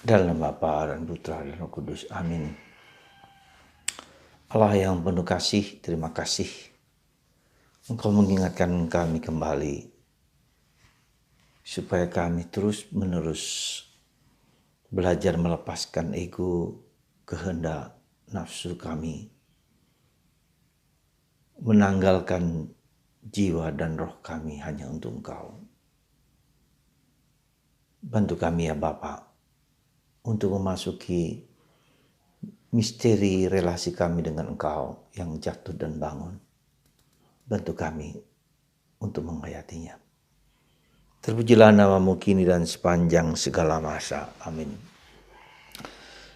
Dalam nama Bapa dan Putra dan Roh Kudus. Amin. Allah yang penuh kasih, terima kasih. Engkau mengingatkan kami kembali supaya kami terus menerus belajar melepaskan ego, kehendak, nafsu kami, menanggalkan jiwa dan roh kami hanya untuk Engkau. Bantu kami ya Bapa untuk memasuki misteri relasi kami dengan Engkau yang jatuh dan bangun. Bantu kami untuk menghayatinya. Terpujilah namamu kini dan sepanjang segala masa. Amin.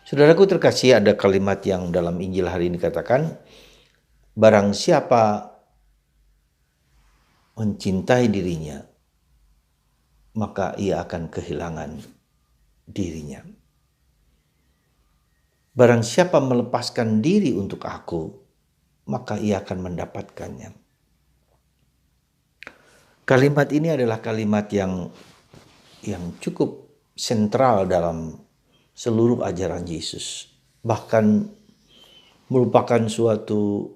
Saudaraku terkasih, ada kalimat yang dalam Injil hari ini katakan, barang siapa mencintai dirinya, maka ia akan kehilangan dirinya. Barang siapa melepaskan diri untuk aku, maka ia akan mendapatkannya. Kalimat ini adalah kalimat yang cukup sentral dalam seluruh ajaran Yesus. Bahkan merupakan suatu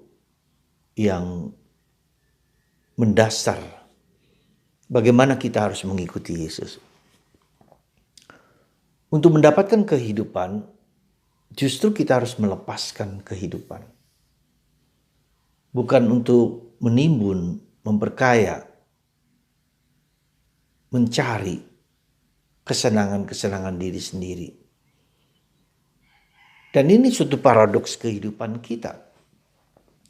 yang mendasar bagaimana kita harus mengikuti Yesus. Untuk mendapatkan kehidupan, justru kita harus melepaskan kehidupan. Bukan untuk menimbun, memperkaya, mencari kesenangan-kesenangan diri sendiri. Dan ini suatu paradoks kehidupan kita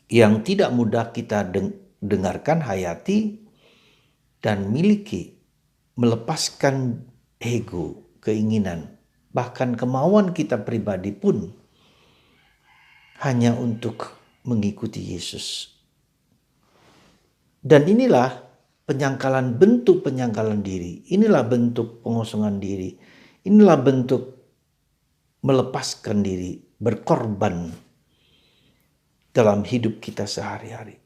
yang tidak mudah kita dengarkan, hayati, dan miliki. Melepaskan ego, keinginan, bahkan kemauan kita pribadi pun hanya untuk mengikuti Yesus. Dan inilah bentuk penyangkalan diri. Inilah bentuk pengosongan diri. Inilah bentuk melepaskan diri, berkorban dalam hidup kita sehari-hari.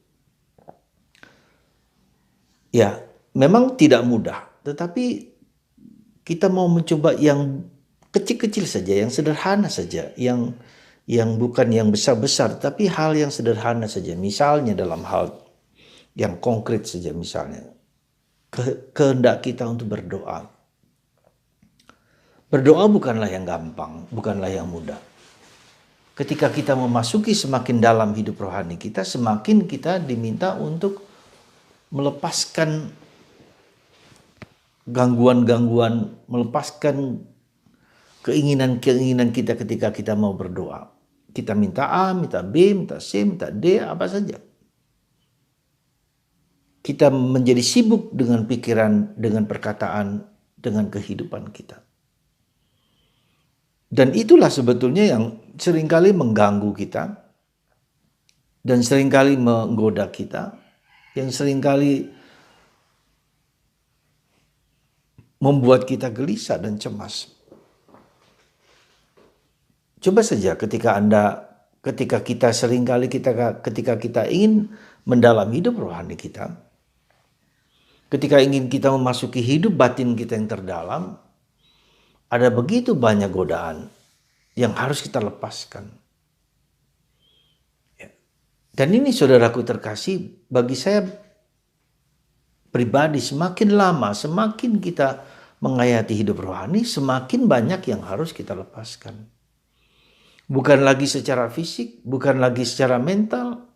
Ya, memang tidak mudah, tetapi kita mau mencoba yang kecil-kecil saja, yang sederhana saja, yang bukan yang besar-besar, tapi hal yang sederhana saja. Misalnya dalam hal yang konkret saja, misalnya kehendak kita untuk berdoa. Berdoa bukanlah yang gampang, bukanlah yang mudah. Ketika kita memasuki semakin dalam hidup rohani kita, semakin kita diminta untuk melepaskan gangguan-gangguan, melepaskan keinginan-keinginan kita ketika kita mau berdoa. Kita minta A, minta B, minta C, minta D, apa saja. Kita menjadi sibuk dengan pikiran, dengan perkataan, dengan kehidupan kita. Dan itulah sebetulnya yang seringkali mengganggu kita dan seringkali menggoda kita, yang seringkali membuat kita gelisah dan cemas. Coba saja ketika kita seringkali ketika kita ingin mendalam hidup rohani kita, ketika ingin kita memasuki hidup batin kita yang terdalam, ada begitu banyak godaan yang harus kita lepaskan. Dan ini saudaraku terkasih, bagi saya pribadi semakin lama, semakin kita menghayati hidup rohani, semakin banyak yang harus kita lepaskan. Bukan lagi secara fisik, bukan lagi secara mental,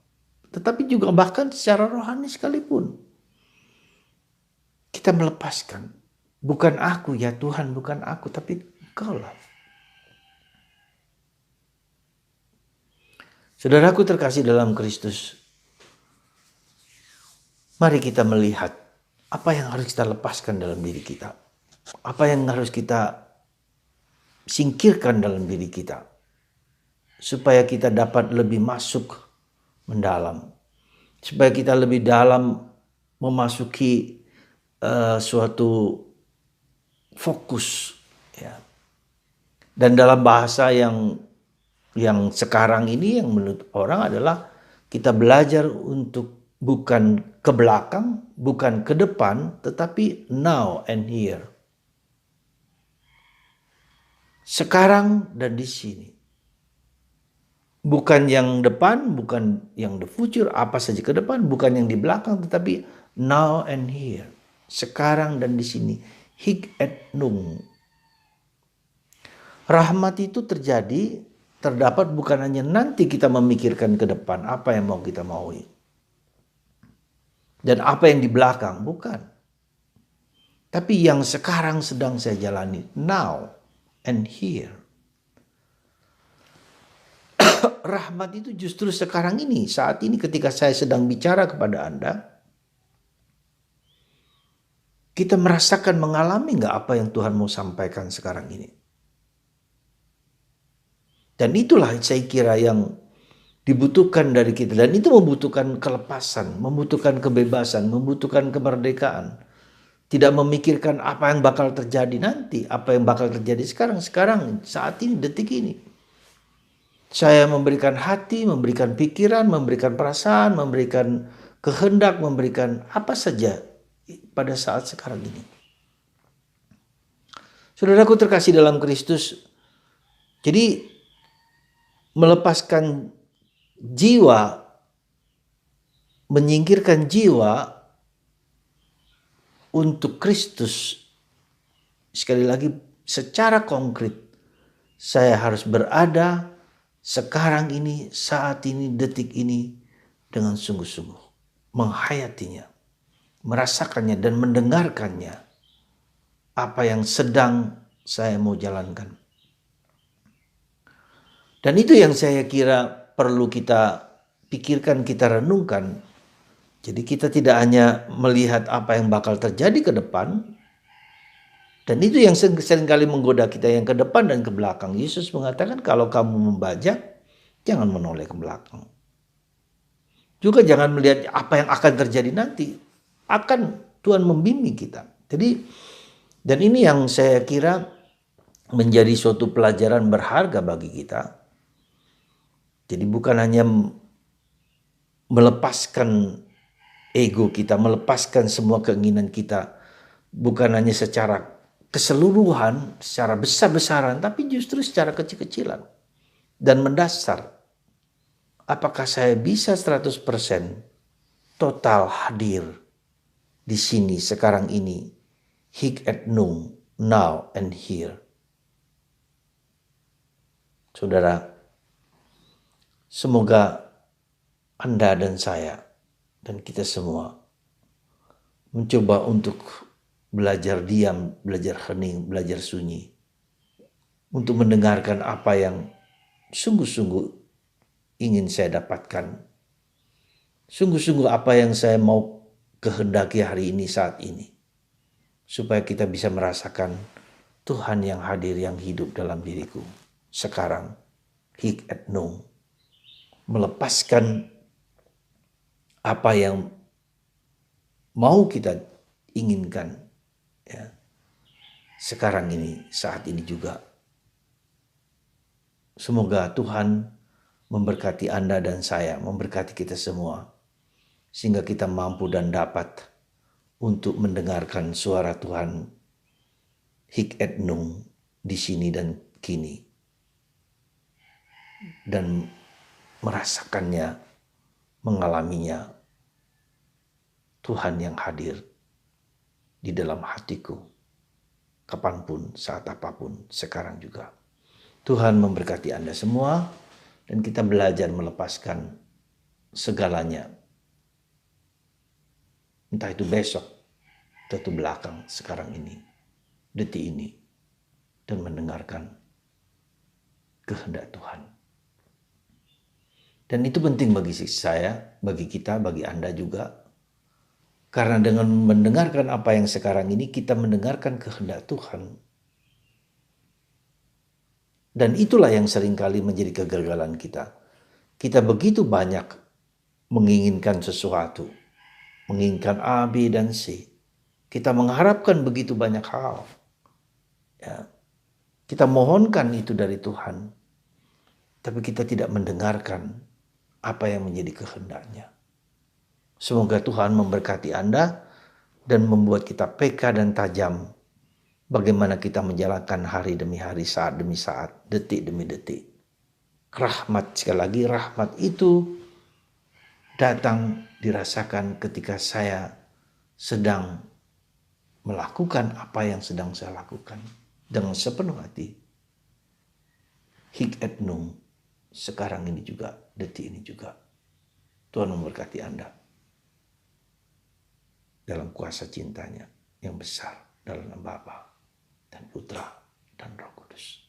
tetapi juga bahkan secara rohani sekalipun. Kita melepaskan. Bukan aku ya Tuhan, bukan aku, tapi Engkau lah. Saudaraku terkasih dalam Kristus, mari kita melihat apa yang harus kita lepaskan dalam diri kita. Apa yang harus kita singkirkan dalam diri kita. Supaya kita dapat lebih masuk mendalam. Supaya kita lebih dalam memasuki suatu fokus. Ya. Dan dalam bahasa yang sekarang ini yang menurut orang adalah kita belajar untuk bukan ke belakang, bukan ke depan, tetapi now and here. sekarang dan di sini. Bukan yang depan, bukan yang the future, apa saja ke depan, bukan yang di belakang, tetapi now and here. Sekarang dan di sini. Hic et nunc. Rahmat itu terdapat bukan hanya nanti kita memikirkan ke depan apa yang mau kita maui. Dan apa yang di belakang, bukan. Tapi yang sekarang sedang saya jalani, now and here. Rahmat itu justru sekarang ini, saat ini ketika saya sedang bicara kepada Anda, kita merasakan, mengalami nggak apa yang Tuhan mau sampaikan sekarang ini? Dan itulah saya kira yang dibutuhkan dari kita. Dan itu membutuhkan kelepasan, membutuhkan kebebasan, membutuhkan kemerdekaan. Tidak memikirkan apa yang bakal terjadi nanti, apa yang bakal terjadi sekarang, saat ini, detik ini. Saya memberikan hati, memberikan pikiran, memberikan perasaan, memberikan kehendak, memberikan apa saja pada saat sekarang ini. Saudaraku terkasih dalam Kristus, jadi melepaskan jiwa, menyingkirkan jiwa untuk Kristus, sekali lagi secara konkret, saya harus berada sekarang ini, saat ini, detik ini dengan sungguh-sungguh. Menghayatinya, merasakannya dan mendengarkannya. Apa yang sedang saya mau jalankan. Dan itu yang saya kira perlu kita pikirkan, kita renungkan. Jadi kita tidak hanya melihat apa yang bakal terjadi ke depan. Dan itu yang seringkali menggoda kita, yang ke depan dan ke belakang. Yesus mengatakan kalau kamu membajak, jangan menoleh ke belakang. Juga jangan melihat apa yang akan terjadi nanti. Akan Tuhan membimbing kita. Jadi, dan ini yang saya kira menjadi suatu pelajaran berharga bagi kita. Jadi bukan hanya melepaskan ego kita, melepaskan semua keinginan kita. Bukan hanya secara keseluruhan, secara besar-besaran, tapi justru secara kecil-kecilan dan mendasar. Apakah saya bisa 100% total hadir di sini sekarang ini, hic et nunc, now and here. Saudara, semoga Anda dan saya dan kita semua mencoba untuk belajar diam, belajar hening, belajar sunyi. Untuk mendengarkan apa yang sungguh-sungguh ingin saya dapatkan. Sungguh-sungguh apa yang saya mau kehendaki hari ini, saat ini. Supaya kita bisa merasakan Tuhan yang hadir, yang hidup dalam diriku. Sekarang, hic et nunc. Melepaskan apa yang mau kita inginkan. Ya, sekarang ini, saat ini juga. Semoga Tuhan memberkati Anda dan saya, memberkati kita semua, sehingga kita mampu dan dapat untuk mendengarkan suara Tuhan, hic et nunc, di sini dan kini, dan merasakannya, mengalaminya, Tuhan yang hadir di dalam hatiku, kapanpun, saat apapun, sekarang juga. Tuhan memberkati Anda semua, dan kita belajar melepaskan segalanya. Entah itu besok, entah itu belakang, sekarang ini, detik ini, dan mendengarkan kehendak Tuhan. Dan itu penting bagi saya, bagi kita, bagi Anda juga. Karena dengan mendengarkan apa yang sekarang ini, kita mendengarkan kehendak Tuhan. Dan itulah yang seringkali menjadi kegagalan kita. Kita begitu banyak menginginkan sesuatu. Menginginkan A, B, dan C. Kita mengharapkan begitu banyak hal. Ya. Kita mohonkan itu dari Tuhan. Tapi kita tidak mendengarkan apa yang menjadi kehendaknya. Semoga Tuhan memberkati Anda dan membuat kita peka dan tajam bagaimana kita menjalankan hari demi hari, saat demi saat, detik demi detik. Rahmat, sekali lagi rahmat itu datang dirasakan ketika saya sedang melakukan apa yang sedang saya lakukan dengan sepenuh hati. Hic et nunc, sekarang ini juga, detik ini juga. Tuhan memberkati Anda dalam kuasa cintanya yang besar dalam nama Bapa dan Putra dan Roh Kudus.